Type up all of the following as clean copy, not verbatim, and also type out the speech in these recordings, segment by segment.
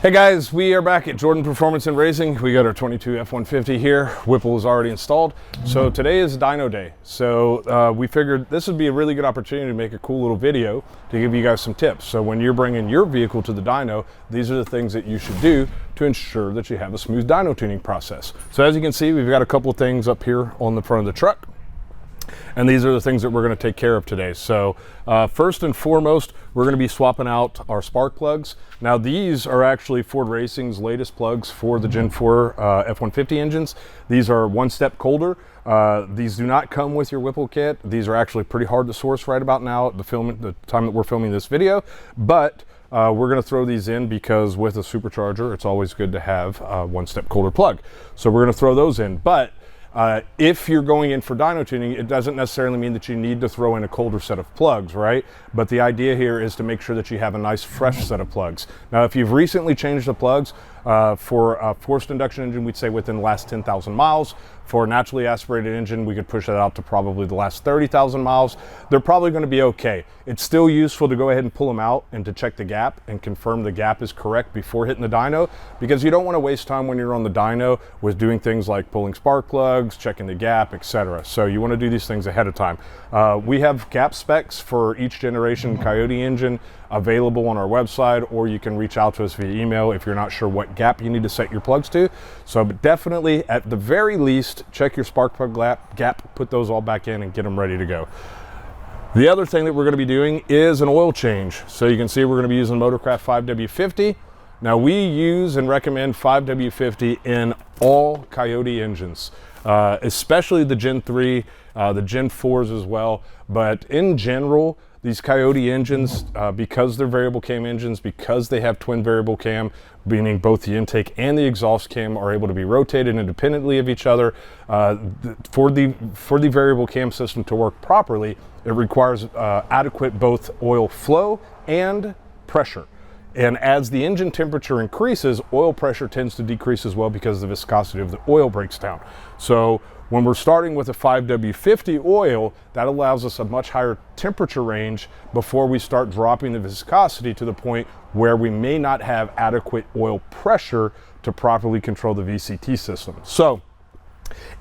Hey guys, we are back at Jordan Performance and Racing. We got our 22 F-150 here. Whipple is already installed. So today is dyno day. So we figured this would be a really good opportunity to make a cool little video to give you guys some tips. So when you're bringing your vehicle to the dyno, these are the things that you should do to ensure that you have a smooth dyno tuning process. So as you can see, we've got a couple of things up here on the front of the truck. And these are the things that we're going to take care of today. So first and foremost, we're going to be swapping out our spark plugs. Now these are actually Ford Racing's latest plugs for the Gen 4 F-150 engines. These are one step colder. These do not come with your Whipple kit. These are actually pretty hard to source right about now at the time that we're filming this video. But we're going to throw these in because with a supercharger, it's always good to have one step colder plug. So we're going to throw those in. But if you're going in for dyno tuning, it doesn't necessarily mean that you need to throw in a colder set of plugs, right? But the idea here is to make sure that you have a nice fresh set of plugs. Now, if you've recently changed the plugs for a forced induction engine, we'd say within the last 10,000 miles. For a naturally aspirated engine, we could push that out to probably the last 30,000 miles. They're probably going to be okay. It's still useful to go ahead and pull them out and to check the gap and confirm the gap is correct before hitting the dyno, because you don't want to waste time when you're on the dyno with doing things like pulling spark plugs, checking the gap, etc. So you want to do these things ahead of time. We have gap specs for each generation Coyote engine available on our website, or you can reach out to us via email if you're not sure what gap you need to set your plugs to. So but definitely, at the very least, check your spark plug gap, put those all back in and get them ready to go. The other thing that we're going to be doing is an oil change. So you can see we're going to be using Motorcraft 5W50. Now we use and recommend 5W50 in all Coyote engines, especially the Gen 3, the Gen 4s as well. But in general, these Coyote engines, because they're variable cam engines, because they have twin variable cam, meaning both the intake and the exhaust cam are able to be rotated independently of each other, for the variable cam system to work properly, it requires adequate both oil flow and pressure. And as the engine temperature increases, oil pressure tends to decrease as well because the viscosity of the oil breaks down. So when we're starting with a 5W50 oil, that allows us a much higher temperature range before we start dropping the viscosity to the point where we may not have adequate oil pressure to properly control the VCT system. So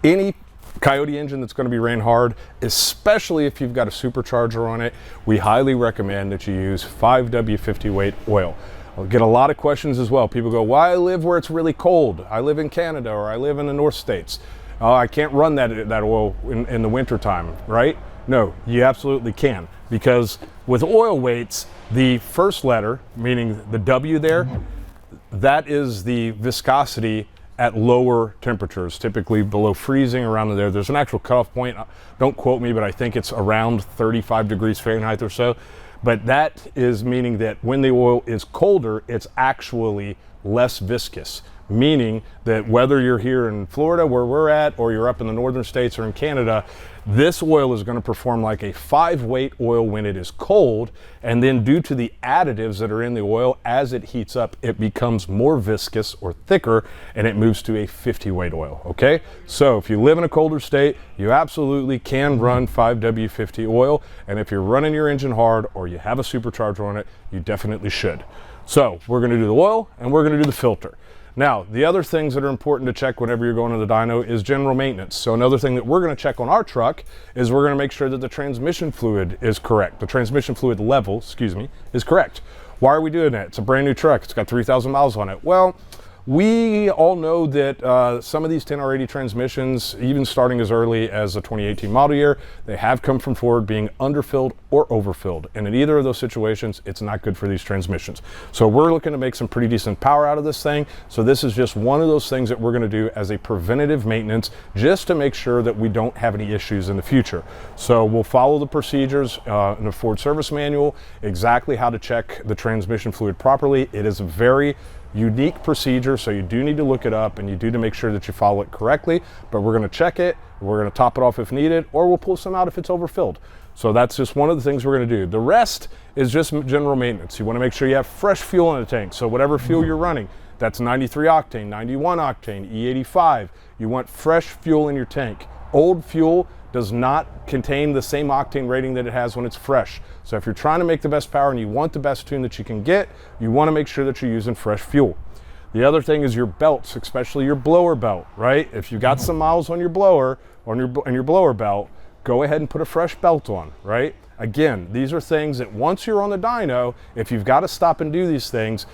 any Coyote engine that's going to be ran hard, especially if you've got a supercharger on it, we highly recommend that you use 5W50 weight oil. I'll get a lot of questions as well. People go, well, I live where it's really cold. I live in Canada, or I live in the North States. I can't run that oil in the winter time, right? No, you absolutely can, because with oil weights, the first letter, meaning the W there, that is the viscosity at lower temperatures, typically below freezing, around there. There's an actual cutoff point. Don't quote me, but I think it's around 35 degrees Fahrenheit or so. But that is meaning that when the oil is colder, it's actually less viscous, meaning that whether you're here in Florida where we're at, or you're up in the northern states or in Canada, this oil is going to perform like a 5-weight oil when it is cold, and then due to the additives that are in the oil, as it heats up, it becomes more viscous or thicker, and it moves to a 50-weight oil, okay? So if you live in a colder state, you absolutely can run 5W50 oil, and if you're running your engine hard or you have a supercharger on it, you definitely should. So we're going to do the oil and we're going to do the filter. Now, the other things that are important to check whenever you're going to the dyno is general maintenance. So another thing that we're going to check on our truck is we're going to make sure that the transmission fluid is correct. The transmission fluid level, is correct. Why are we doing that? It's a brand new truck. It's got 3,000 miles on it. Well, we all know that some of these 10R80 transmissions, even starting as early as the 2018 model year, they have come from Ford being underfilled or overfilled. And in either of those situations, it's not good for these transmissions. So we're looking to make some pretty decent power out of this thing. So this is just one of those things that we're going to do as a preventative maintenance, just to make sure that we don't have any issues in the future. So we'll follow the procedures in the Ford service manual, exactly how to check the transmission fluid properly. It is a very unique procedure, so you do need to look it up, and you do to make sure that you follow it correctly. But we're going to check it, we're going to top it off if needed, or we'll pull some out if it's overfilled. So that's just one of the things we're going to do. The rest is just general maintenance. You want to make sure you have fresh fuel in the tank. So whatever fuel you're running, that's 93 octane, 91 octane, E85, you want fresh fuel in your tank. Old fuel does not contain the same octane rating that it has when it's fresh. So if you're trying to make the best power and you want the best tune that you can get, you want to make sure that you're using fresh fuel. The other thing is your belts, especially your blower belt, right? If you got some miles on your blower, on your blower belt, go ahead and put a fresh belt on, right? Again, these are things that once you're on the dyno, if you've got to stop and do these things,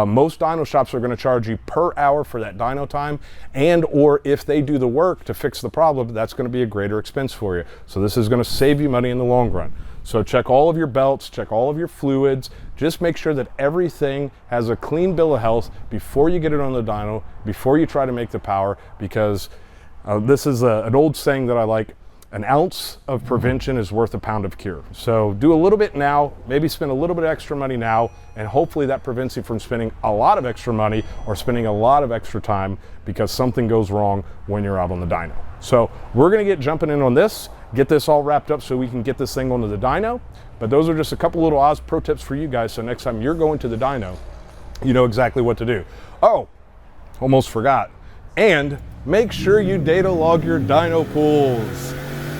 most dyno shops are going to charge you per hour for that dyno time, and or if they do the work to fix the problem, that's going to be a greater expense for you. So this is going to save you money in the long run. So check all of your belts, check all of your fluids, just make sure that everything has a clean bill of health before you get it on the dyno, before you try to make the power, because this is an old saying that I like: an ounce of prevention is worth a pound of cure. So do a little bit now, maybe spend a little bit of extra money now, and hopefully that prevents you from spending a lot of extra money or spending a lot of extra time because something goes wrong when you're out on the dyno. So we're gonna get jumping in on this, get this all wrapped up so we can get this thing onto the dyno. But those are just a couple little Oz pro tips for you guys, so next time you're going to the dyno, you know exactly what to do. Oh, almost forgot. And make sure you data log your dyno pools.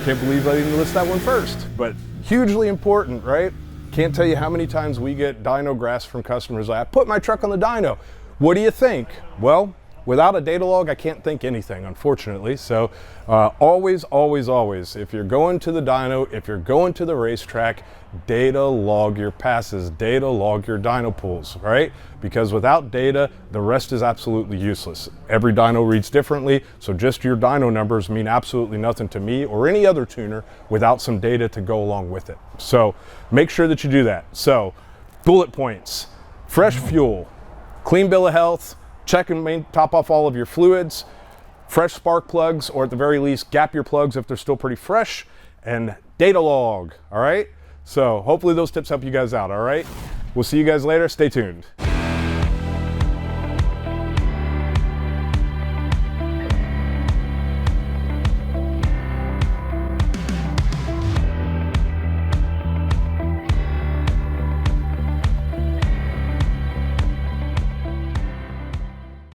Can't believe I didn't list that one first, but hugely important, right? Can't tell you how many times we get dyno grass from customers like, I put my truck on the dyno. What do you think? Well, without a data log, I can't think anything, unfortunately. So always, always, always, if you're going to the dyno, if you're going to the racetrack, data log your passes, data log your dyno pools, right? Because without data, the rest is absolutely useless. Every dyno reads differently, so just your dyno numbers mean absolutely nothing to me or any other tuner without some data to go along with it. So make sure that you do that. So bullet points: fresh fuel, clean bill of health, check and top off all of your fluids, fresh spark plugs, or at the very least gap your plugs if they're still pretty fresh, and data log, all right? So hopefully those tips help you guys out, all right? We'll see you guys later. Stay tuned.